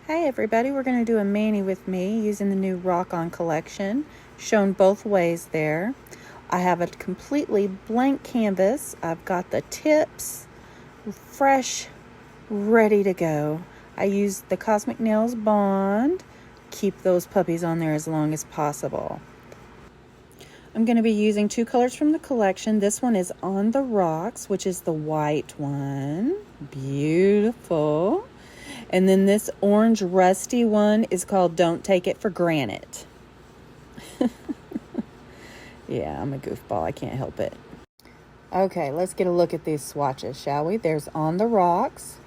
Hey everybody, we're going to do a mani with me using the new Rock On collection, shown both ways there. I have a completely blank canvas. I've got the tips fresh, ready to go. I used the Kozmik Nails Bond. Keep those puppies on there as long as possible. I'm going to be using two colors from the collection. This one is On the Rocks, which is the white one. Beautiful. And then this orange rusty one is called Don't Take It for Granted. Yeah, I'm a goofball. I can't help it. Okay, let's get a look at these swatches, shall we? There's On the Rocks,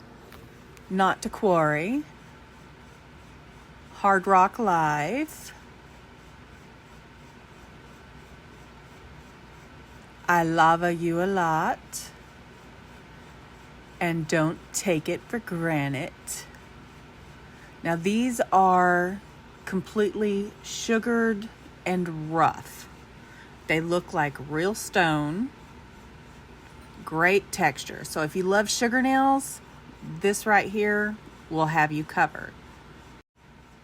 Not to Quarry, Hard Rock Life, I Lava You a Lot, and Don't Take It for Granted. Now these are completely sugared and rough. They look like real stone. Great texture. So if you love sugar nails, this right here will have you covered.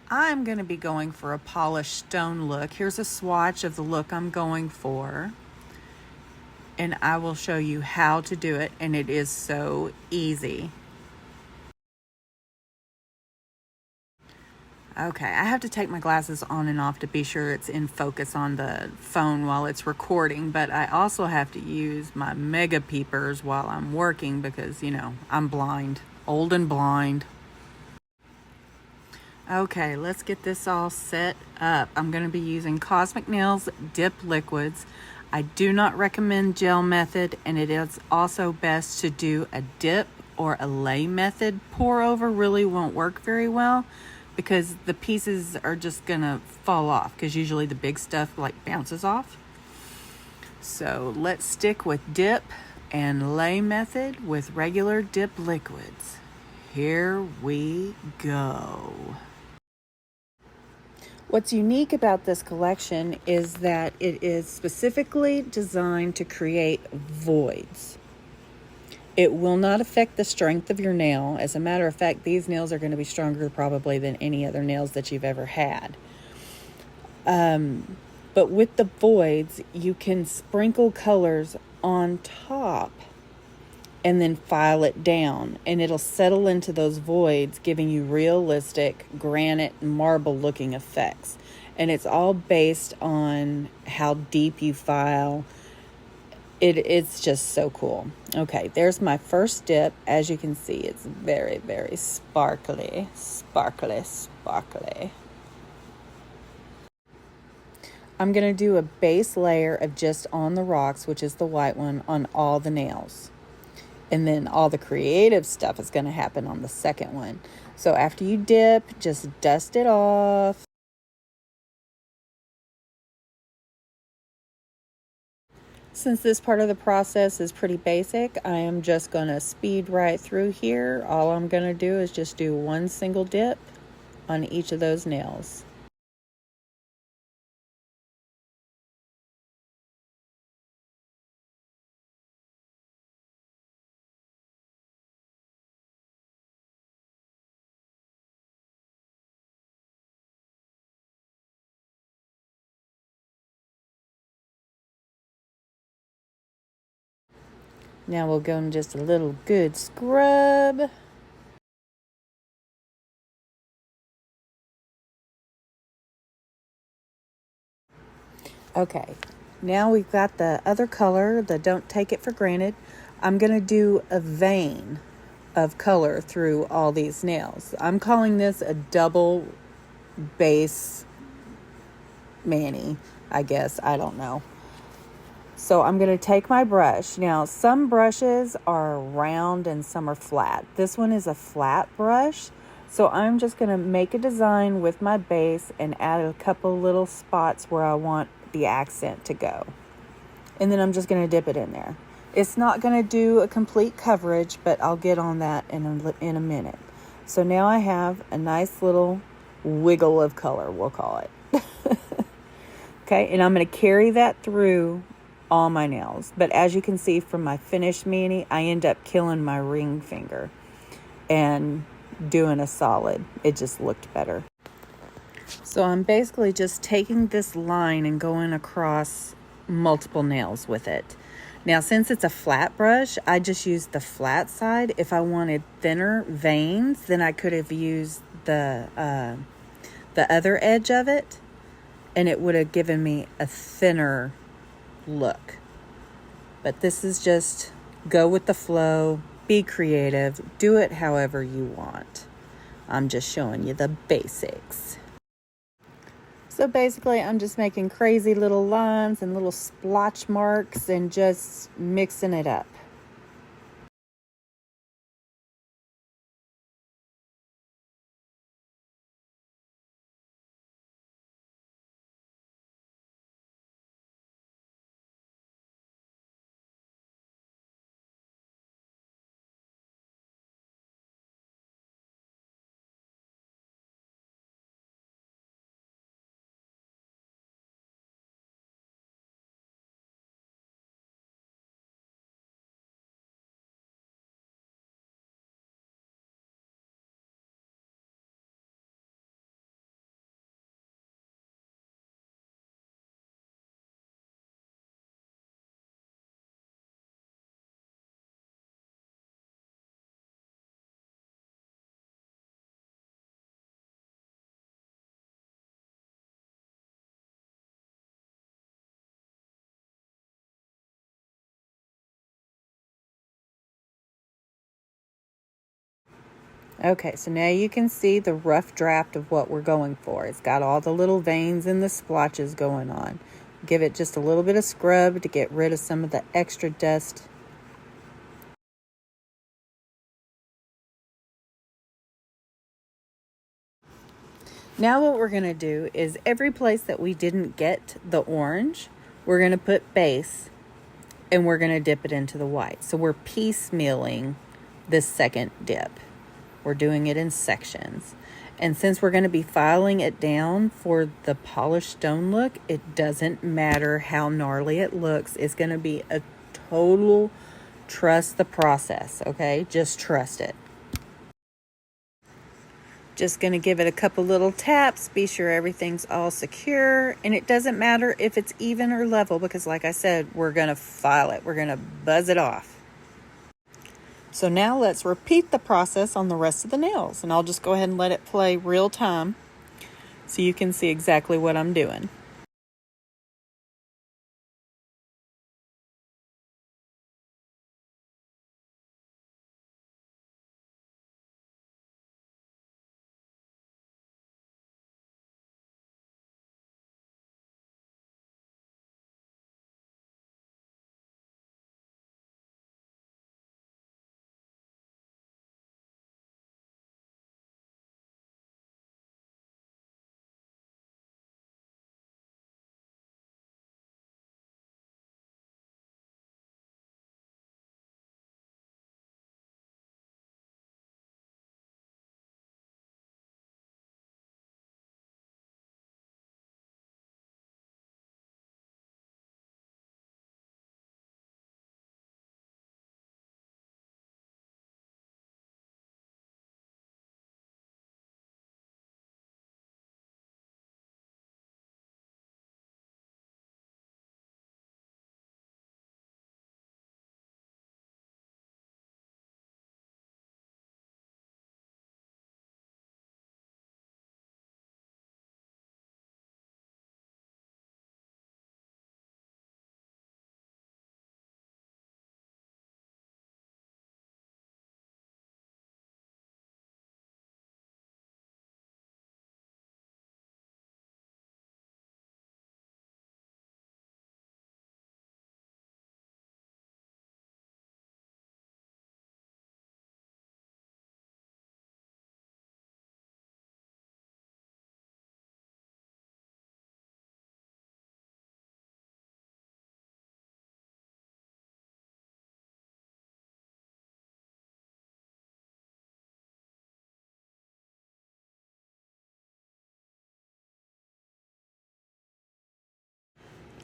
I'm going to be going for a polished stone look. Here's a swatch of the look I'm going for. And I will show you how to do it, and it is so easy. Okay, I have to take my glasses on and off to be sure it's in focus on the phone while it's recording, but I also have to use my mega peepers while I'm working because, you know, I'm blind, old and blind. Okay, let's get this all set up. I'm going to be using Kozmik Nails Dip Liquids. I do not recommend gel method, and it is also best to do a dip or a lay method. Pour over really won't work very well because the pieces are just gonna fall off because usually the big stuff like bounces off. So let's stick with dip and lay method with regular dip liquids. Here we go. What's unique about this collection is that it is specifically designed to create voids. It will not affect the strength of your nail. As a matter of fact, these nails are going to be stronger probably than any other nails that you've ever had. But with the voids, you can sprinkle colors on top and then file it down, and it'll settle into those voids, giving you realistic granite and marble looking effects. And it's all based on how deep you file. It's just so cool. Okay, there's my first dip. As you can see, it's very, very sparkly. I'm going to do a base layer of just On the Rocks, which is the white one, on all the nails. And then all the creative stuff is going to happen on the second one. So after you dip, just dust it off. Since this part of the process is pretty basic, I am just going to speed right through here. All I'm going to do is just do one single dip on each of those nails. Now we'll go in just a little good scrub. Okay, now we've got the other color, the Don't Take It for Granted. I'm going to do a vein of color through all these nails. I'm calling this a double base mani, I guess. I don't know. So I'm going to take my brush. Now, some brushes are round and some are flat. This one is a flat brush. So I'm just going to make a design with my base and add a couple little spots where I want the accent to go. And then I'm just going to dip it in there. It's not going to do a complete coverage, but I'll get on that in a minute. So now I have a nice little wiggle of color, we'll call it. Okay, and I'm going to carry that through all my nails. But as you can see from my finished mani, I end up killing my ring finger. And doing a solid. It just looked better. So I'm basically just taking this line and going across multiple nails with it. Now, since it's a flat brush, I just used the flat side. If I wanted thinner veins, then I could have used the other edge of it, and it would have given me a thinner look. But this is just go with the flow, be creative, do it however you want. I'm just showing you the basics. So basically, I'm just making crazy little lines and little splotch marks and just mixing it up. Okay, so now you can see the rough draft of what we're going for. It's got all the little veins and the splotches going on. Give it just a little bit of scrub to get rid of some of the extra dust. Now what we're going to do is every place that we didn't get the orange, we're going to put base and we're going to dip it into the white. So we're piecemealing this second dip. We're doing it in sections. And since we're going to be filing it down for the polished stone look, it doesn't matter how gnarly it looks. It's going to be a total trust the process, okay? Just trust it. Just going to give it a couple little taps, be sure everything's all secure, and it doesn't matter if it's even or level because like I said, we're going to file it. We're going to buzz it off. So now let's repeat the process on the rest of the nails, and I'll just go ahead and let it play real time so you can see exactly what I'm doing.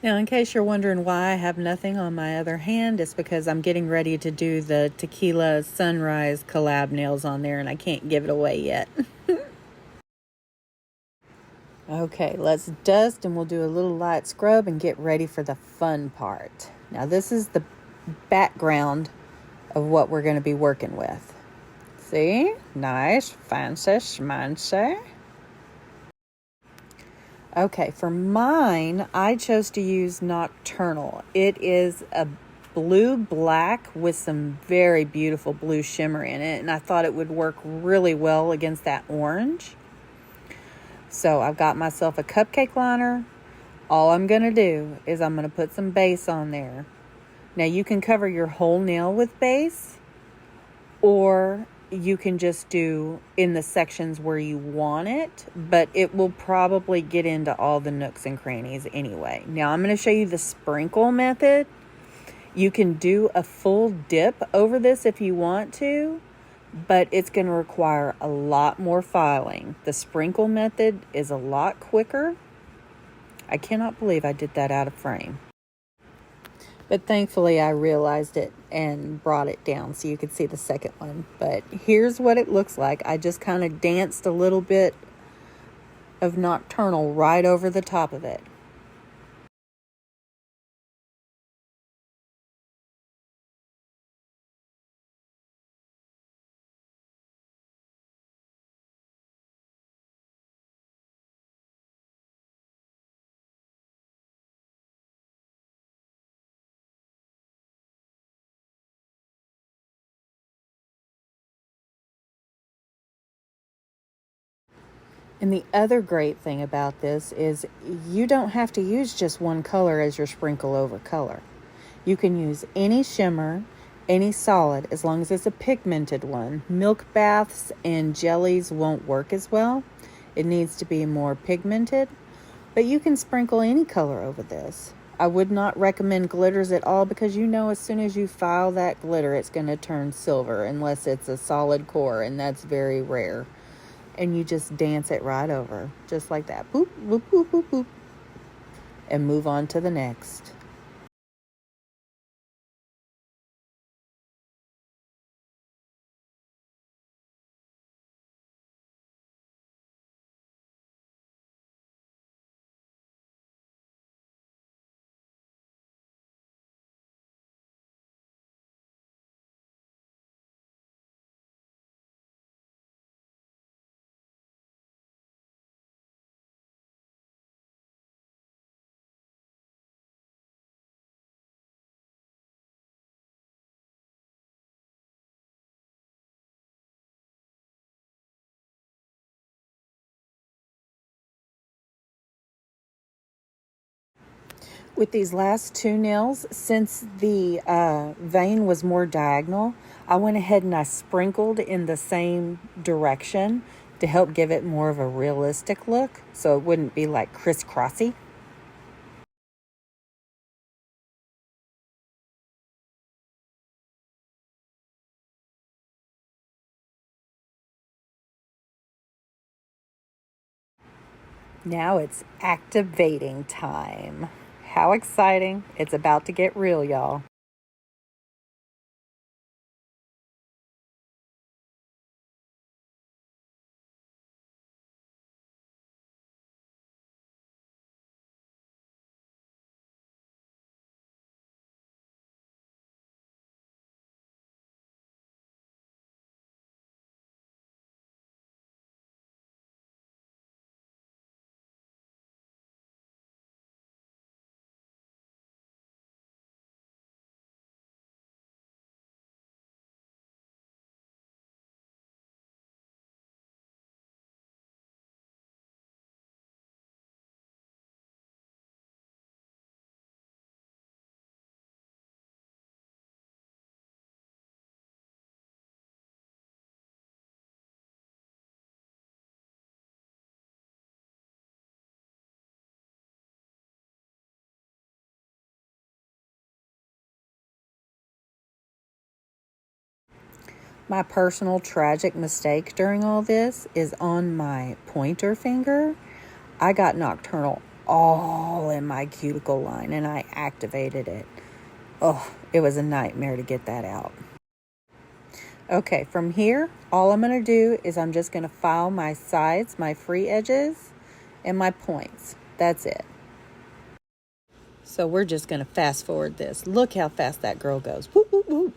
Now, in case you're wondering why I have nothing on my other hand, it's because I'm getting ready to do the Tequila Sunrise collab nails on there and I can't give it away yet. Okay, let's dust and we'll do a little light scrub and get ready for the fun part. Now, this is the background of what we're going to be working with. See? Nice, fancy, schmancy. Okay, for mine, I chose to use Nocturnal. It is a blue-black with some very beautiful blue shimmer in it, and I thought it would work really well against that orange. So I've got myself a cupcake liner. All I'm going to do is I'm going to put some base on there. Now, you can cover your whole nail with base, or you can just do in the sections where you want it, but it will probably get into all the nooks and crannies anyway. Now I'm going to show you the sprinkle method. You can do a full dip over this if you want to, but it's going to require a lot more filing. The sprinkle method is a lot quicker. I cannot believe I did that out of frame. But thankfully I realized it and brought it down so you could see the second one. But here's what it looks like. I just kind of danced a little bit of Nocturnal right over the top of it. And the other great thing about this is you don't have to use just one color as your sprinkle over color. You can use any shimmer, any solid, as long as it's a pigmented one. Milk baths and jellies won't work as well. It needs to be more pigmented, but you can sprinkle any color over this. I would not recommend glitters at all because you know as soon as you file that glitter, it's going to turn silver unless it's a solid core, and that's very rare. And you just dance it right over, just like that. Boop, boop, boop, boop, boop. And move on to the next. With these last two nails, since the vein was more diagonal, I went ahead and I sprinkled in the same direction to help give it more of a realistic look, so it wouldn't be like crisscrossy. Now it's activating time. How exciting. It's about to get real, y'all. My personal tragic mistake during all this is on my pointer finger. I got Nocturnal all in my cuticle line, and I activated it. Oh, it was a nightmare to get that out. Okay, from here, all I'm going to do is I'm just going to file my sides, my free edges, and my points. That's it. So we're just going to fast forward this. Look how fast that girl goes. Whoop, whoop, whoop.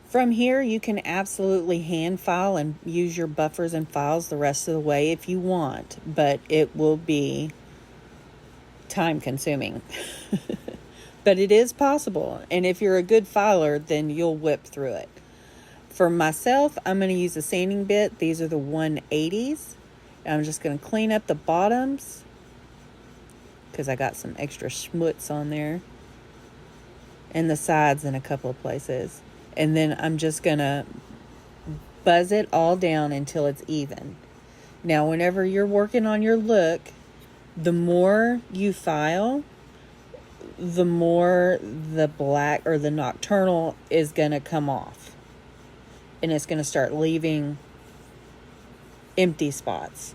From here, you can absolutely hand file and use your buffers and files the rest of the way if you want, but it will be time consuming. But it is possible, and if you're a good filer, then you'll whip through it. For myself, I'm going to use a sanding bit. These are the 180s. I'm just going to clean up the bottoms because I got some extra schmutz on there, and the sides in a couple of places. And then I'm just going to buzz it all down until it's even. Now, whenever you're working on your look, the more you file, the more the black or the nocturnal is going to come off. And it's going to start leaving empty spots.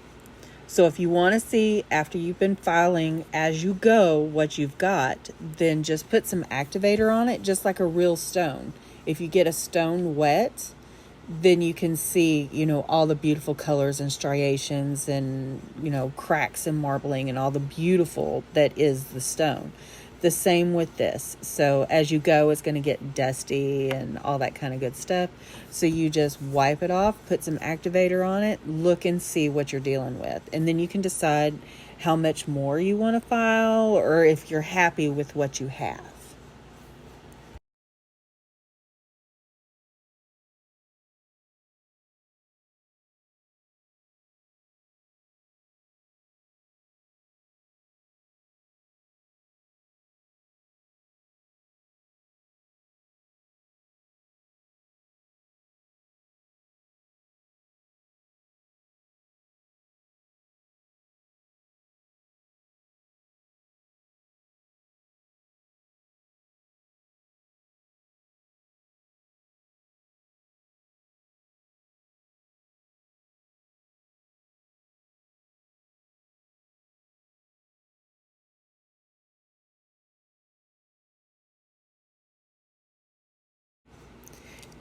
So if you want to see after you've been filing as you go what you've got, then just put some activator on it, just like a real stone. If you get a stone wet, then you can see, all the beautiful colors and striations and, cracks and marbling and all the beautiful that is the stone. The same with this. So as you go, it's going to get dusty and all that kind of good stuff. So you just wipe it off, put some activator on it, look and see what you're dealing with. And then you can decide how much more you want to file or if you're happy with what you have.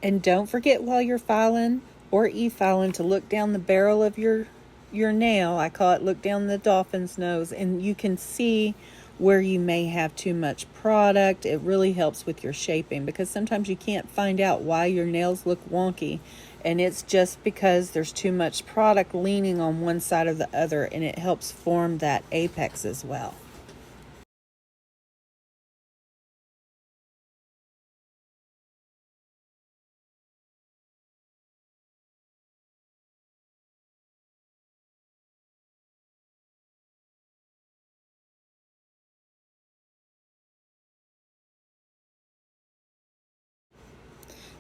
And don't forget while you're filing or e-filing to look down the barrel of your nail. I call it look down the dolphin's nose, and you can see where you may have too much product. It really helps with your shaping because sometimes you can't find out why your nails look wonky, and it's just because there's too much product leaning on one side or the other, and it helps form that apex as well.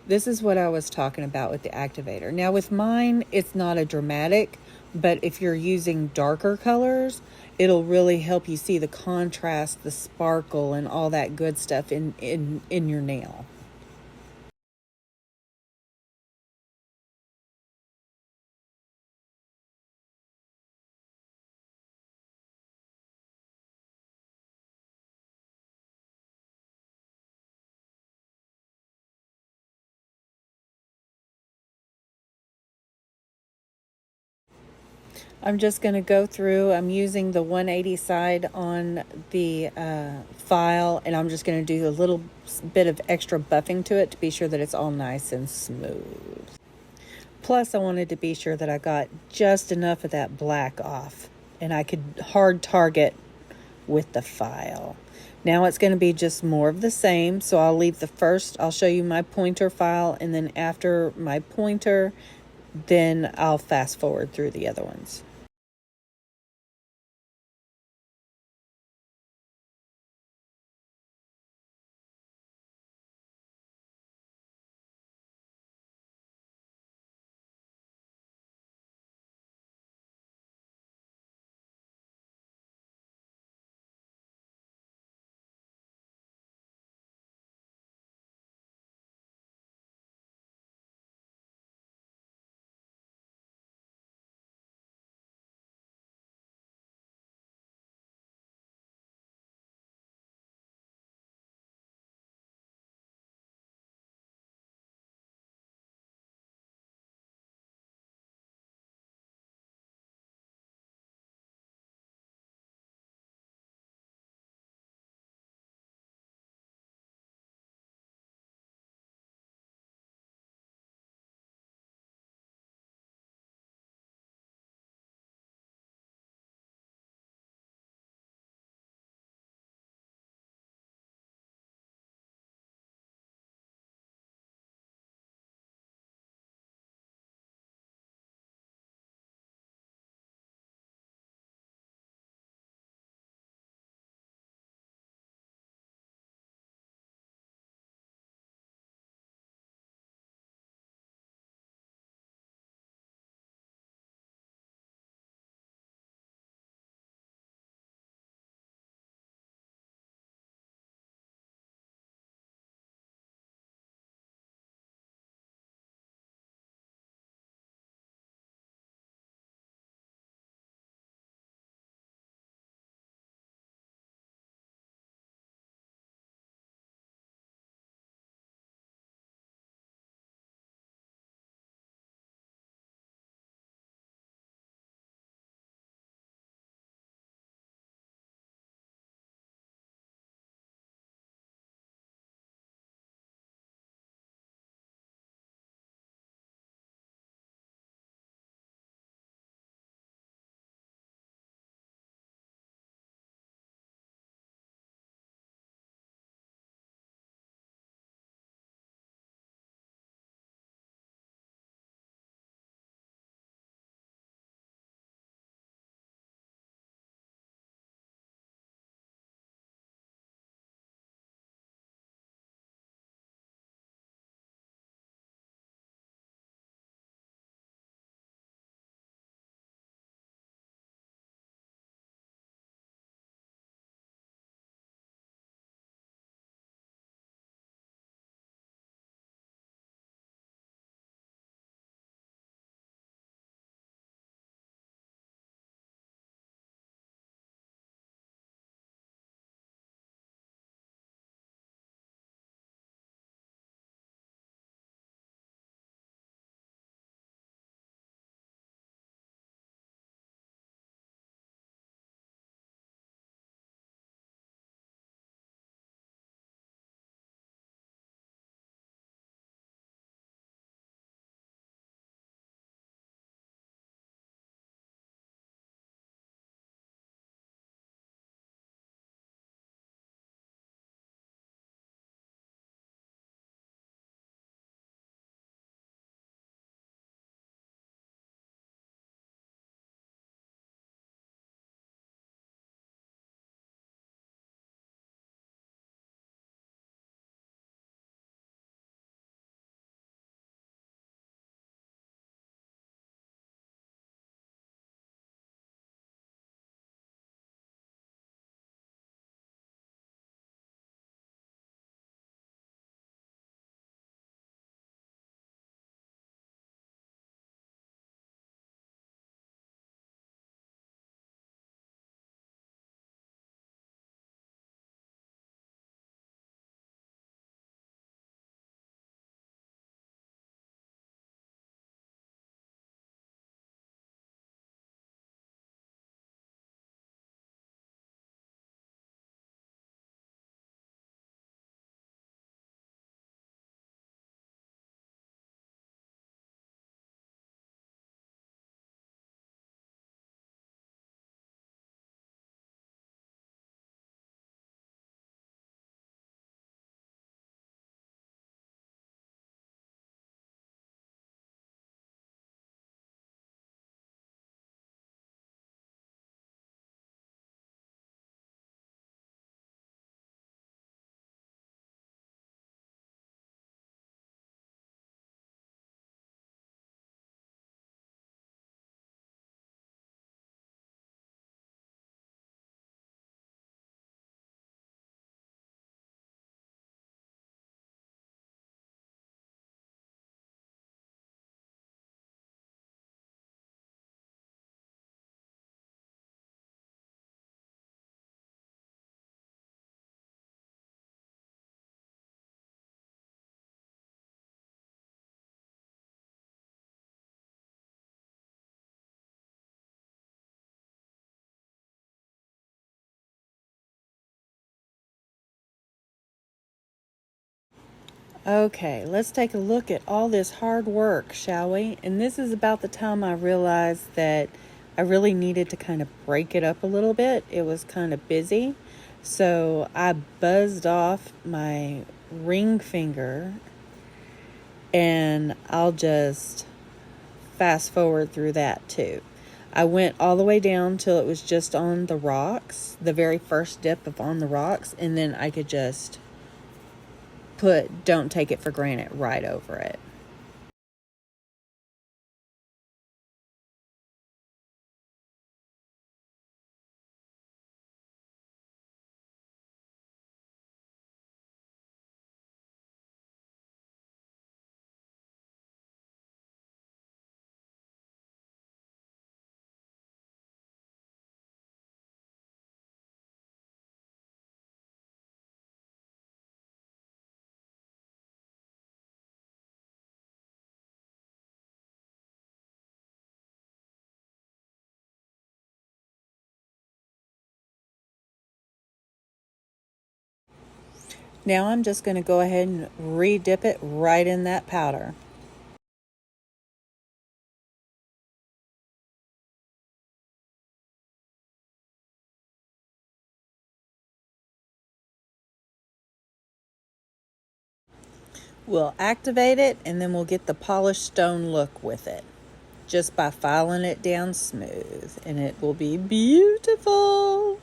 This is what I was talking about with the activator. Now with mine, it's not a dramatic, but if you're using darker colors, it'll really help you see the contrast, the sparkle, and all that good stuff in your nail. I'm just going to go through. I'm using the 180 side on the file, and I'm just going to do a little bit of extra buffing to it to be sure that it's all nice and smooth. Plus, I wanted to be sure that I got just enough of that black off, and I could hard target with the file. Now it's going to be just more of the same, so I'll show you my pointer file, and then after my pointer, then I'll fast forward through the other ones. Okay, let's take a look at all this hard work, shall we? And this is about the time I realized that I really needed to kind of break it up a little bit. It was kind of busy. So I buzzed off my ring finger, and I'll just fast forward through that too. I went all the way down till it was just on the rocks, the very first dip of on the rocks, and then I could just put "Don't Take It for Granted" right over it. Now I'm just going to go ahead and re-dip it right in that powder. We'll activate it, and then we'll get the polished stone look with it just by filing it down smooth, and it will be beautiful.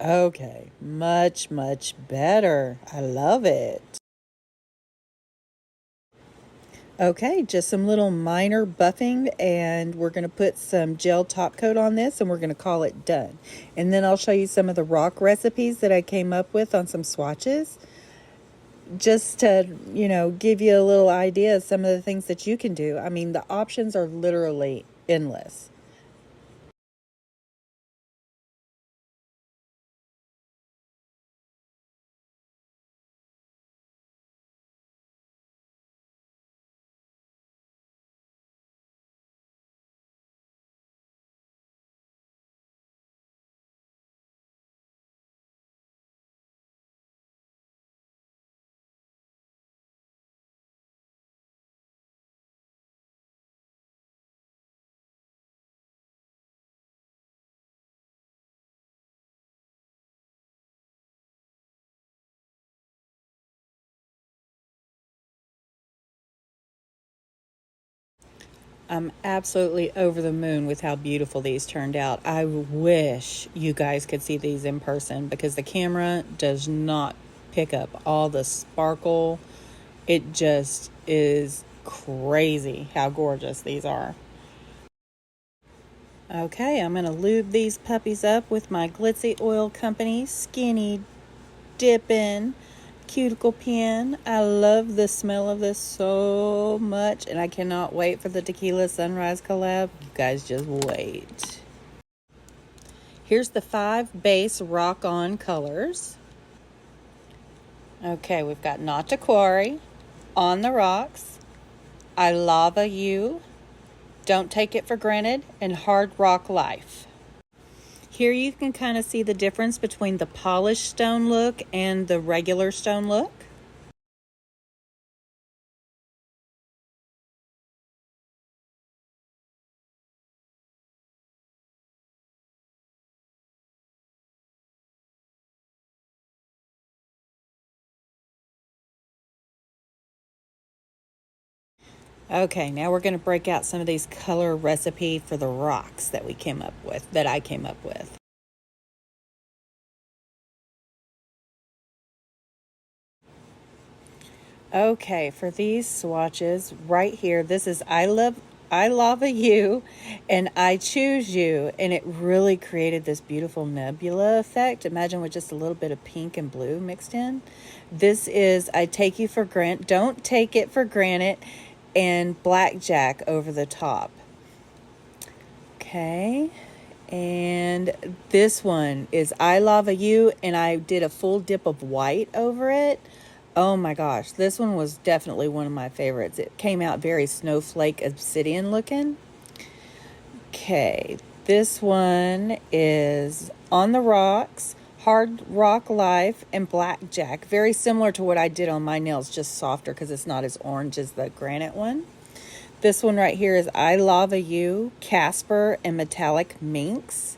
Okay, much, much better. I love it. Okay, just some little minor buffing, and we're going to put some gel top coat on this, and we're going to call it done. And then I'll show you some of the rock recipes that I came up with on some swatches, just to, give you a little idea of some of the things that you can do. I mean, the options are literally endless. I'm absolutely over the moon with how beautiful these turned out. I wish you guys could see these in person, because the camera does not pick up all the sparkle. It just is crazy how gorgeous these are. Okay, I'm going to lube these puppies up with my Glitzy Oil Company Skinny Dippin' Cuticle Pen. I love the smell of this so much, and I cannot wait for the Tequila Sunrise collab. You guys just wait. Here's the 5 base rock on colors. Okay, we've got Not to Quarry, On the Rocks, I Lava You, Don't Take It for Granted, and Hard Rock Life. Here you can kind of see the difference between the polished stone look and the regular stone look. Okay, now we're going to break out some of these color recipe for the rocks that we came up with, that I came up with. Okay, for these swatches right here, this is I Lava You and I Choose You, and it really created this beautiful nebula effect. Imagine with just a little bit of pink and blue mixed in. This is I Take You for Granted, Don't Take It for Granted, and Blackjack over the top. Okay. And this one is I Lava You, and I did a full dip of white over it. Oh my gosh, this one was definitely one of my favorites. It came out very snowflake obsidian looking. Okay, this one is On the Rocks, Hard Rock Life, and Blackjack. Very similar to what I did on my nails, just softer because it's not as orange as the granite one. This one right here is I Lava You, Casper, and Metallic Minx.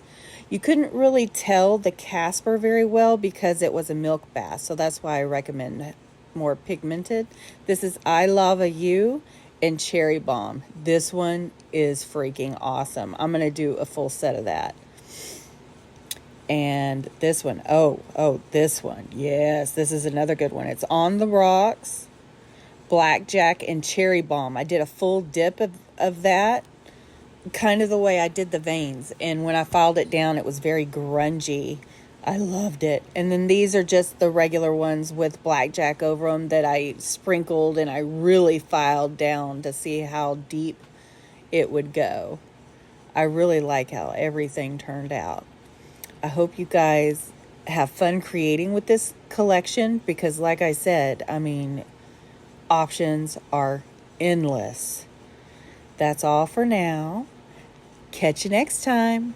You couldn't really tell the Casper very well because it was a milk bath, so that's why I recommend more pigmented. This is I Lava You and Cherry Bomb. This one is freaking awesome. I'm going to do a full set of that. And this one, this one. Yes, this is another good one. It's On the Rocks, Blackjack, and Cherry Bomb. I did a full dip of that, kind of the way I did the veins. And when I filed it down, it was very grungy. I loved it. And then these are just the regular ones with Blackjack over them that I sprinkled and I really filed down to see how deep it would go. I really like how everything turned out. I hope you guys have fun creating with this collection because like I said, I mean, options are endless. That's all for now. Catch you next time.